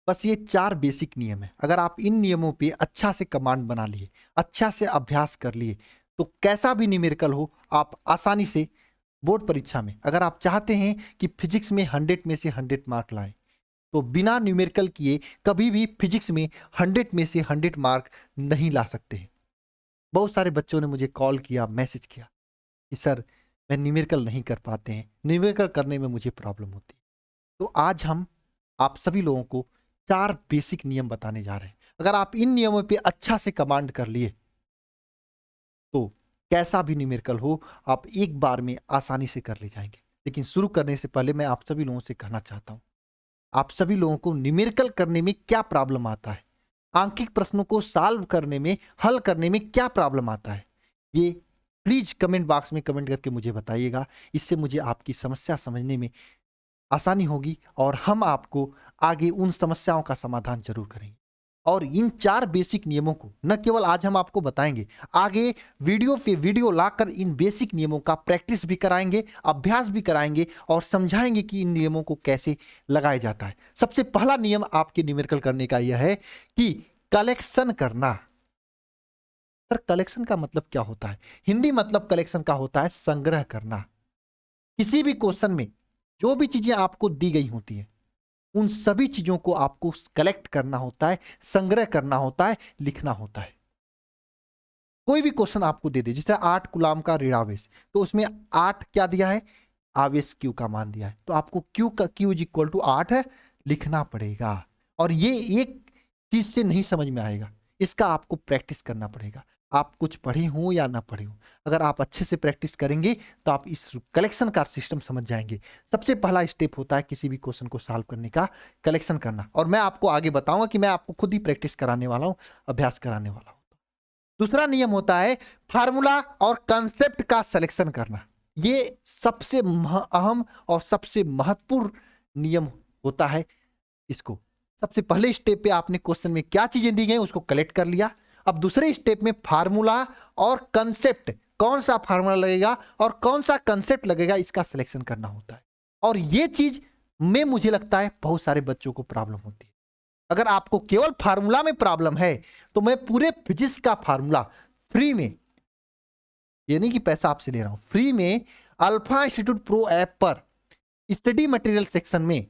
बस ये 4 बेसिक नियम है। अगर आप इन नियमों पे अच्छा से कमांड बना लिए, अच्छा से अभ्यास कर लिए, तो कैसा भी न्यूमेरिकल हो आप आसानी से बोर्ड परीक्षा में, अगर आप चाहते हैं कि फिजिक्स में 100 में से 100 मार्क लाएं, तो बिना न्यूमेरिकल किए कभी भी फिजिक्स में 100 में से 100 मार्क नहीं ला सकते हैं। बहुत सारे बच्चों ने मुझे कॉल किया, मैसेज किया कि सर मैं न्यूमेरिकल नहीं कर पाते हैं, न्यूमेरिकल करने में मुझे प्रॉब्लम होती है। तो आज हम आप सभी लोगों को 4 बेसिक नियम बताने जा रहे हैं। अगर आप इन नियमों पे अच्छा से कमांड कर लिए, तो कैसा भी न्यूमेरिकल हो आप एक बार में आसानी से कर ले जाएंगे। लेकिन शुरू करने से पहले मैं आप सभी लोगों से कहना चाहता हूं, आप सभी लोगों को न्यूमेरिकल करने में क्या प्रॉब्लम आता है, आंकिक प्रश्नों को सॉल्व करने में, हल करने में क्या प्रॉब्लम आता है, ये प्लीज कमेंट बॉक्स में कमेंट करके मुझे बताइएगा। इससे मुझे आपकी समस्या समझने में आसानी होगी और हम आपको आगे उन समस्याओं का समाधान जरूर करेंगे। और इन 4 बेसिक नियमों को न केवल आज हम आपको बताएंगे, आगे वीडियो पे वीडियो लाकर इन बेसिक नियमों का प्रैक्टिस भी कराएंगे, अभ्यास भी कराएंगे और समझाएंगे कि इन नियमों को कैसे लगाया जाता है। सबसे पहला नियम आपके न्यूमेरिकल करने का यह है कि कलेक्शन करना। सर कलेक्शन का मतलब क्या होता है? हिंदी मतलब कलेक्शन का होता है संग्रह करना। किसी भी क्वेश्चन में जो भी चीजें आपको दी गई होती हैं, उन सभी चीजों को आपको कलेक्ट करना होता है, संग्रह करना होता है, लिखना होता है। कोई भी क्वेश्चन आपको दे दे, जैसे 8 कूलाम का ऋणावेश, तो उसमें 8 क्या दिया है? आवेश क्यू का मान दिया है, तो आपको क्यू का क्यू इज इक्वल टू 8 है लिखना पड़ेगा। और ये एक चीज से नहीं समझ में आएगा, इसका आपको प्रैक्टिस करना पड़ेगा। आप कुछ पढ़े हो या ना पढ़े हो, अगर आप अच्छे से प्रैक्टिस करेंगे तो आप इस कलेक्शन का सिस्टम समझ जाएंगे। सबसे पहला स्टेप होता है किसी भी क्वेश्चन को सॉल्व करने का, कलेक्शन करना। और मैं आपको आगे बताऊंगा कि मैं आपको खुद ही प्रैक्टिस कराने वाला हूं, अभ्यास कराने वाला हूं। दूसरा नियम होता है फार्मूला और कंसेप्ट का सिलेक्शन करना। ये सबसे अहम और सबसे महत्वपूर्ण नियम होता है। इसको सबसे पहले स्टेप पे आपने क्वेश्चन में क्या चीजें दी गई उसको कलेक्ट कर लिया। अब दूसरे स्टेप में फार्मूला और कंसेप्ट, कौन सा फार्मूला लगेगा और कौन सा कंसेप्ट लगेगा, इसका सिलेक्शन करना होता है। और ये चीज में मुझे लगता है बहुत सारे बच्चों को प्रॉब्लम होती है। अगर आपको केवल फार्मूला में प्रॉब्लम है तो मैं पूरे फिजिक्स का फार्मूला फ्री में, ये नहीं कि पैसा आपसे ले रहा हूं, फ्री में अल्फा इंस्टीट्यूट प्रो ऐप पर स्टडी मटेरियल सेक्शन में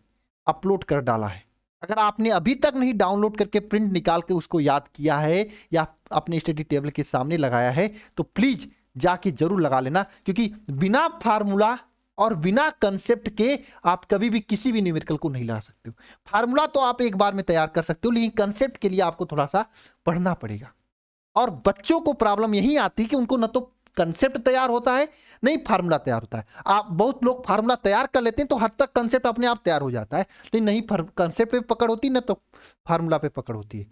अपलोड कर डाला है। अगर आपने अभी तक नहीं डाउनलोड करके प्रिंट निकाल के उसको याद किया है या अपने स्टडी टेबल के सामने लगाया है, तो प्लीज जाके जरूर लगा लेना, क्योंकि बिना फार्मूला और बिना कंसेप्ट के आप कभी भी किसी भी न्यूमेरिकल को नहीं ला सकते हो। फार्मूला तो आप एक बार में तैयार कर सकते हो, लेकिन कंसेप्ट के लिए आपको थोड़ा सा पढ़ना पड़ेगा। और बच्चों को प्रॉब्लम यही आती है कि उनको न तो कंसेप्ट तैयार होता है, नहीं फार्मूला तैयार होता है। आप बहुत लोग फार्मूला तैयार कर लेते हैं तो हद तक कंसेप्ट अपने आप तैयार हो जाता है, लेकिन नहीं कंसेप्ट पे पकड़ होती ना तो फार्मूला पे पकड़ होती है,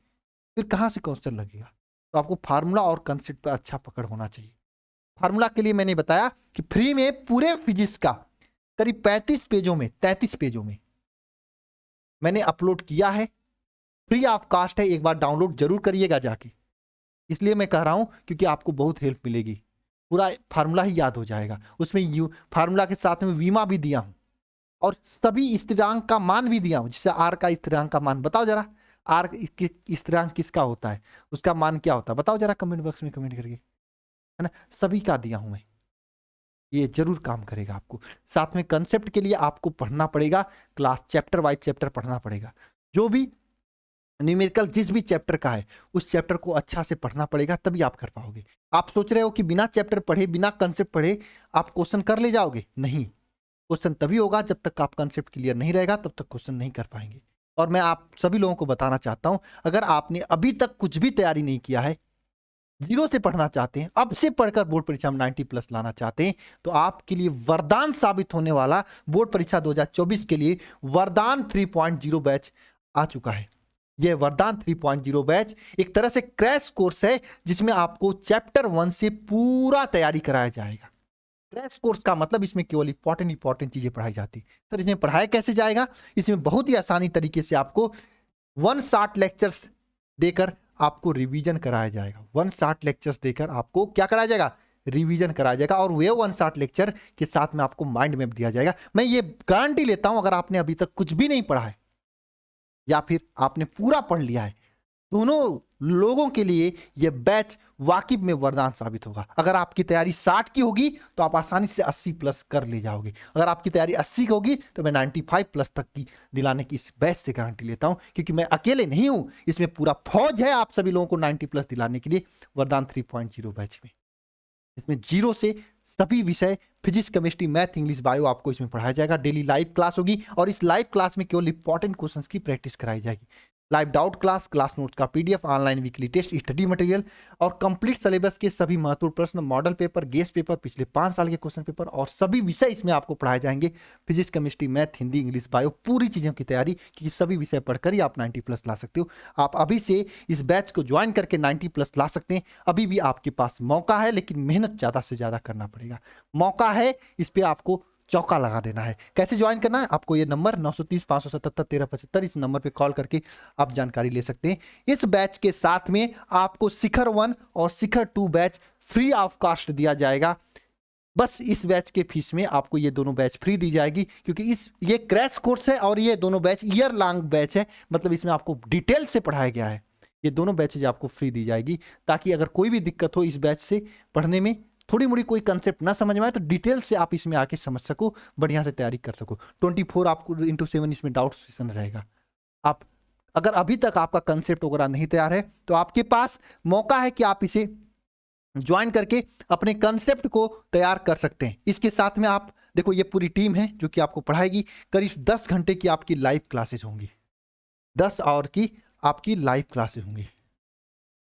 फिर कहां से क्वेश्चन लगेगा। तो आपको फार्मूला और कंसेप्ट पे अच्छा पकड़ होना चाहिए। फार्मूला के लिए मैंने बताया कि फ्री में पूरे फिजिक्स का करीब 35 पेजों में, 33 पेजों में मैंने अपलोड किया है, फ्री ऑफ कॉस्ट है, एक बार डाउनलोड जरूर करिएगा जाके। इसलिए मैं कह रहा हूं क्योंकि आपको बहुत हेल्प मिलेगी, पूरा फार्मूला ही याद हो जाएगा। उसमें फार्मूला के साथ में वीमा भी दिया हूं और सभी स्थिरांक का मान भी दिया हूं। जैसे आर का स्थिरांक का मान बताओ जरा, आर स्थिरांक किसका होता है, उसका मान क्या होता है बताओ जरा कमेंट बॉक्स में कमेंट करके, है ना, सभी का दिया हूं मैं। ये जरूर काम करेगा आपको। साथ में कंसेप्ट के लिए आपको पढ़ना पड़ेगा, क्लास चैप्टर वाइज चैप्टर पढ़ना पड़ेगा। जो भी न्यूमेरिकल जिस भी चैप्टर का है उस चैप्टर को अच्छा से पढ़ना पड़ेगा, तभी आप कर पाओगे। आप सोच रहे हो कि बिना चैप्टर पढ़े, बिना कंसेप्ट पढ़े आप क्वेश्चन कर ले जाओगे, नहीं। क्वेश्चन तभी होगा जब तक आप कंसेप्ट क्लियर नहीं रहेगा, तब तक क्वेश्चन नहीं कर पाएंगे। और मैं आप सभी लोगों को बताना चाहता हूं, अगर आपने अभी तक कुछ भी तैयारी नहीं किया है, जीरो से पढ़ना चाहते हैं, अब से पढ़कर बोर्ड परीक्षा में 90+ लाना चाहते हैं, तो आपके लिए वरदान साबित होने वाला बोर्ड परीक्षा 2024 के लिए वरदान 3.0 बैच आ चुका है। यह वरदान 3.0 बैच एक तरह से क्रैश कोर्स है, जिसमें आपको चैप्टर 1 से पूरा तैयारी कराया जाएगा। क्रैश कोर्स का मतलब इसमें केवल इंपॉर्टेंट चीजें पढ़ाई जाती। सर इसमें पढ़ाया कैसे जाएगा? इसमें बहुत ही आसानी तरीके से आपको 1 शॉर्ट लेक्चर्स देकर आपको रिवीजन कराया जाएगा। 1 शॉर्ट लेक्चर्स देकर आपको क्या कराया जाएगा? रिवीजन कराया जाएगा। और वे 1 शॉर्ट लेक्चर के साथ में आपको माइंड मैप दिया जाएगा। मैं ये गारंटी लेता हूं, अगर आपने अभी तक कुछ भी नहीं पढ़ा है या फिर आपने पूरा पढ़ लिया है, दोनों लोगों के लिए यह बैच वाकई में वरदान साबित होगा। अगर आपकी तैयारी 60 की होगी तो आप आसानी से 80 प्लस कर ले जाओगे। अगर आपकी तैयारी 80 की होगी तो मैं 95 प्लस तक की दिलाने की इस बैच से गारंटी लेता हूं, क्योंकि मैं अकेले नहीं हूं, इसमें पूरा फौज है आप सभी लोगों को 90 प्लस दिलाने के लिए वरदान 3.0 बैच में। इसमें जीरो से सभी विषय physics, chemistry, math, English, bio आपको इसमें पढ़ाया जाएगा। डेली लाइव क्लास होगी और इस लाइव क्लास में केवल इंपॉर्टेंट क्वेश्चंस की प्रैक्टिस कराई जाएगी। Live doubt class, class notes का PDF, online weekly test, study material और कंप्लीट सिलेबस के सभी महत्वपूर्ण प्रश्न, मॉडल पेपर, गेस्ट पेपर, पिछले 5 साल के क्वेश्चन पेपर और सभी विषय इसमें आपको पढ़ाए जाएंगे। Physics, chemistry, math, Hindi, English, bio, पूरी चीज़ों की तैयारी, क्योंकि सभी विषय पढ़कर ही आप 90 प्लस ला सकते हो। आप अभी से इस बैच को ज्वाइन करके 90 प्लस ला सकते हैं। अभी भी आपके पास मौका है, लेकिन मेहनत ज़्यादा से ज़्यादा करना पड़ेगा। मौका है, इस पर आपको चौका लगा देना है। कैसे ज्वाइन करना है? आपको ये नंबर 930 577 1375, इस नंबर पे कॉल करके आप जानकारी ले सकते हैं। इस बैच के साथ में आपको शिखर 1 और शिखर 2 बैच फ्री ऑफ कॉस्ट दिया जाएगा। बस इस बैच के फीस में आपको ये दोनों बैच फ्री दी जाएगी, क्योंकि ये क्रैश कोर्स है और ये दोनों बैच ईयर लॉन्ग बैच है, मतलब इसमें आपको डिटेल से पढ़ाया गया है। ये दोनों बैचेज आपको फ्री दी जाएगी, ताकि अगर कोई भी दिक्कत हो इस बैच से पढ़ने में, थोड़ी मोड़ी कोई कंसेप्ट ना समझ में आए, तो डिटेल से आप इसमें आके समझ सको, बढ़िया से तैयारी कर सको। 24 आपको इंटू 7 इसमें डाउट सेशन रहेगा। आप अगर अभी तक आपका कंसेप्ट वगैरह नहीं तैयार है तो आपके पास मौका है कि आप इसे ज्वाइन करके अपने कंसेप्ट को तैयार कर सकते हैं। इसके साथ में आप देखो, ये पूरी टीम है जो कि आपको पढ़ाएगी। करीब 10 घंटे की आपकी लाइव क्लासेस होंगी, 10 आवर की आपकी लाइव क्लासेस होंगी,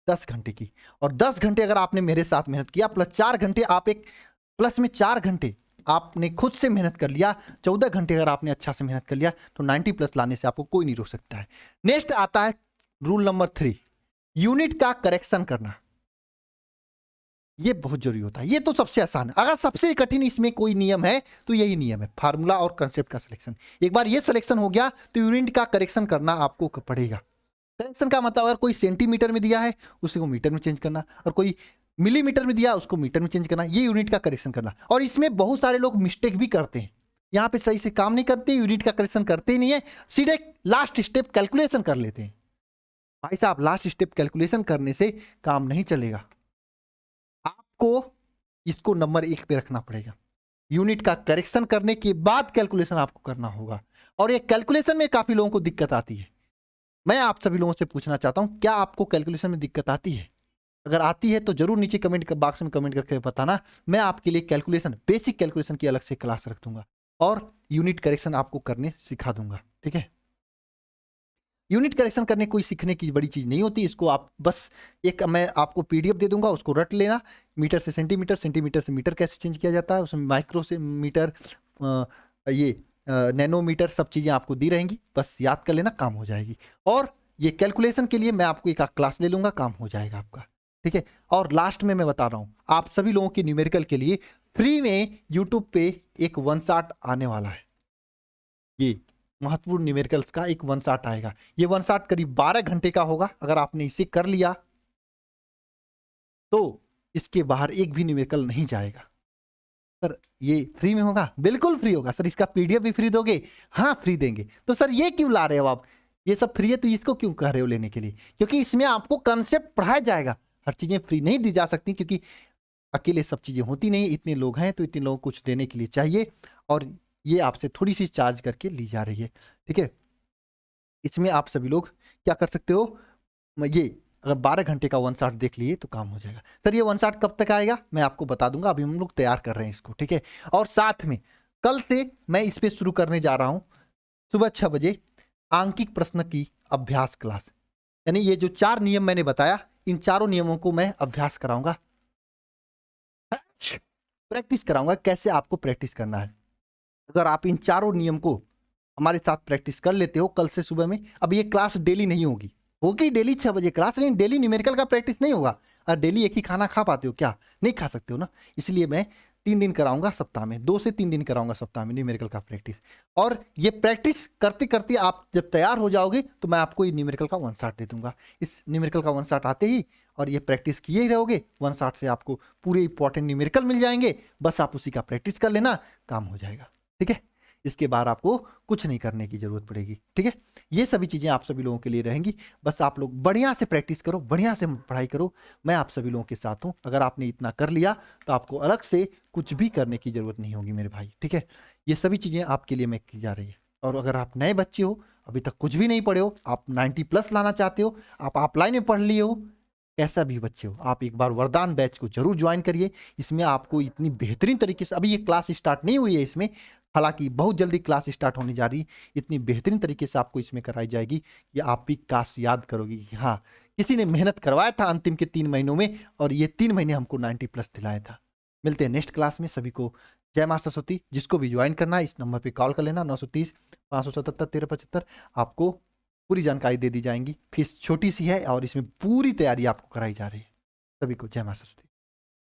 10 घंटे की। और 10 घंटे अगर आपने मेरे साथ मेहनत किया, प्लस 4 घंटे आप एक प्लस में 4 घंटे आपने खुद से मेहनत कर लिया, 14 घंटे अगर आपने अच्छा से मेहनत कर लिया, तो 90 प्लस लाने से आपको कोई नहीं रोक सकता है। नेक्स्ट आता है रूल नंबर 3, यूनिट का करेक्शन करना। ये बहुत जरूरी होता है, ये तो सबसे आसान है। अगर सबसे कठिन इसमें कोई नियम है तो यही नियम है, फार्मूला और कंसेप्ट का सिलेक्शन। एक बार ये सिलेक्शन हो गया तो यूनिट का करेक्शन करना आपको पड़ेगा। करेक्शन का मतलब अगर कोई सेंटीमीटर में दिया है उसको मीटर में चेंज करना, और कोई मिलीमीटर में दिया उसको मीटर में चेंज करना, ये यूनिट का करेक्शन करना। और इसमें बहुत सारे लोग मिस्टेक भी करते हैं, यहाँ पे सही से काम नहीं करते, यूनिट का करेक्शन करते ही नहीं है, सीधे लास्ट स्टेप कैलकुलेशन कर लेते हैं। भाई साहब, लास्ट स्टेप कैलकुलेशन करने से काम नहीं चलेगा, आपको इसको नंबर 1 पे रखना पड़ेगा। यूनिट का करेक्शन करने के बाद कैलकुलेशन आपको करना होगा, और ये कैलकुलेशन में काफी लोगों को दिक्कत आती है। मैं आप सभी लोगों से पूछना चाहता हूं, क्या आपको कैलकुलेशन में दिक्कत आती है? अगर आती है तो जरूर नीचे कमेंट बॉक्स में कमेंट करके बताना। मैं आपके लिए कैलकुलेशन, बेसिक कैलकुलेशन की अलग से क्लास रख दूंगा और यूनिट करेक्शन आपको करने सिखा दूंगा, ठीक है। यूनिट करेक्शन करने कोई सीखने की बड़ी चीज नहीं होती, इसको आप बस एक मैं आपको पीडीएफ दे दूंगा, उसको रट लेना। मीटर से सेंटीमीटर, सेंटीमीटर से मीटर कैसे चेंज किया जाता है, उसमें माइक्रो से मीटर, ये नैनोमीटर, सब चीज़ें आपको दी रहेंगी, बस याद कर लेना, काम हो जाएगी। और ये कैलकुलेशन के लिए मैं आपको एक क्लास ले लूंगा, काम हो जाएगा आपका, ठीक है। और लास्ट में मैं बता रहा हूँ आप सभी लोगों की न्यूमेरिकल के लिए फ्री में यूट्यूब पे एक 1 शॉट आने वाला है। ये महत्वपूर्ण न्यूमेरिकल्स का एक 1 शॉट आएगा। ये 1 शॉट करीब 12 घंटे का होगा। अगर आपने इसे कर लिया तो इसके बाहर एक भी न्यूमेरिकल नहीं जाएगा। सर ये फ्री में होगा? बिल्कुल फ्री होगा सर। इसका पीडीएफ भी फ्री दोगे? हाँ फ्री देंगे। तो सर ये क्यों ला रहे हो आप? ये सब फ्री है तो इसको क्यों कह रहे हो लेने के लिए? क्योंकि इसमें आपको कंसेप्ट पढ़ाया जाएगा। हर चीजें फ्री नहीं दी जा सकती, क्योंकि अकेले सब चीजें होती नहीं, इतने लोग हैं तो इतने लोगों को कुछ देने के लिए चाहिए, और ये आपसे थोड़ी सी चार्ज करके ली जा रही है, ठीक है। इसमें आप सभी लोग क्या कर सकते हो, ये अगर 12 घंटे का 1 शॉट देख लिए तो काम हो जाएगा। सर ये 1 शॉट कब तक आएगा मैं आपको बता दूंगा, अभी हम लोग तैयार कर रहे हैं इसको, ठीक है। और साथ में कल से मैं इस पे शुरू करने जा रहा हूं सुबह 6 बजे आंकिक प्रश्न की अभ्यास क्लास। यानी ये जो 4 नियम मैंने बताया, इन चारों नियमों को मैं अभ्यास कराऊंगा, प्रैक्टिस कराऊंगा, कैसे आपको प्रैक्टिस करना है। अगर आप इन चारों नियम को हमारे साथ प्रैक्टिस कर लेते हो कल से सुबह में, अब ये क्लास डेली नहीं होगी, होगी डेली 6 बजे क्लास, लेकिन डेली न्यूमेरिकल का प्रैक्टिस नहीं होगा। और डेली एक ही खाना खा पाते हो क्या? नहीं खा सकते हो ना। इसलिए मैं 3 दिन कराऊंगा सप्ताह में, 2 से 3 दिन कराऊंगा सप्ताह में न्यूमेरिकल का प्रैक्टिस। और ये प्रैक्टिस करते करते आप जब तैयार हो जाओगे तो मैं आपको ये न्यूमेरिकल का 1 शॉट दे दूंगा। इस न्यूमेरिकल का 1 शॉट आते ही और ये प्रैक्टिस किए ही रहोगे, 1 शॉट से आपको पूरे इंपॉर्टेंट न्यूमेरिकल मिल जाएंगे। बस आप उसी का प्रैक्टिस कर लेना, काम हो जाएगा, ठीक है। इसके बाहर आपको कुछ नहीं करने की जरूरत पड़ेगी। ठीक है, ये सभी चीजें आप सभी लोगों के लिए रहेंगी। बस आप लोग बढ़िया से प्रैक्टिस करो, बढ़िया से पढ़ाई करो, मैं आप सभी लोगों के साथ हूं। अगर आपने इतना कर लिया तो आपको अलग से कुछ भी करने की जरूरत नहीं होगी मेरे भाई। ठीक है, ये सभी चीजें आपके लिए मैं की जा रही है। और अगर आप नए बच्चे हो, अभी तक कुछ भी नहीं पढ़े हो, आप 90+ लाना चाहते हो, आप ऑफलाइन में पढ़ लिए हो, कैसा भी बच्चे हो, आप एक बार वरदान बैच को जरूर ज्वाइन करिए। इसमें आपको इतनी बेहतरीन तरीके से, अभी ये क्लास स्टार्ट नहीं हुई है इसमें, हालांकि बहुत जल्दी क्लास स्टार्ट होने जा रही है, इतनी बेहतरीन तरीके से आपको इसमें कराई जाएगी कि आप भी काश याद करोगे कि हाँ, किसी ने मेहनत करवाया था अंतिम के 3 महीनों में और ये 3 महीने हमको 90+ दिलाया था। मिलते हैं नेक्स्ट क्लास में। सभी को जय मां सरस्वती। जिसको भी ज्वाइन करना है इस नंबर पे कॉल कर लेना, 930 577 1375। आपको पूरी जानकारी दे दी जाएंगी। फीस छोटी सी है और इसमें पूरी तैयारी आपको कराई जा रही है। सभी को जय मां सरस्वती।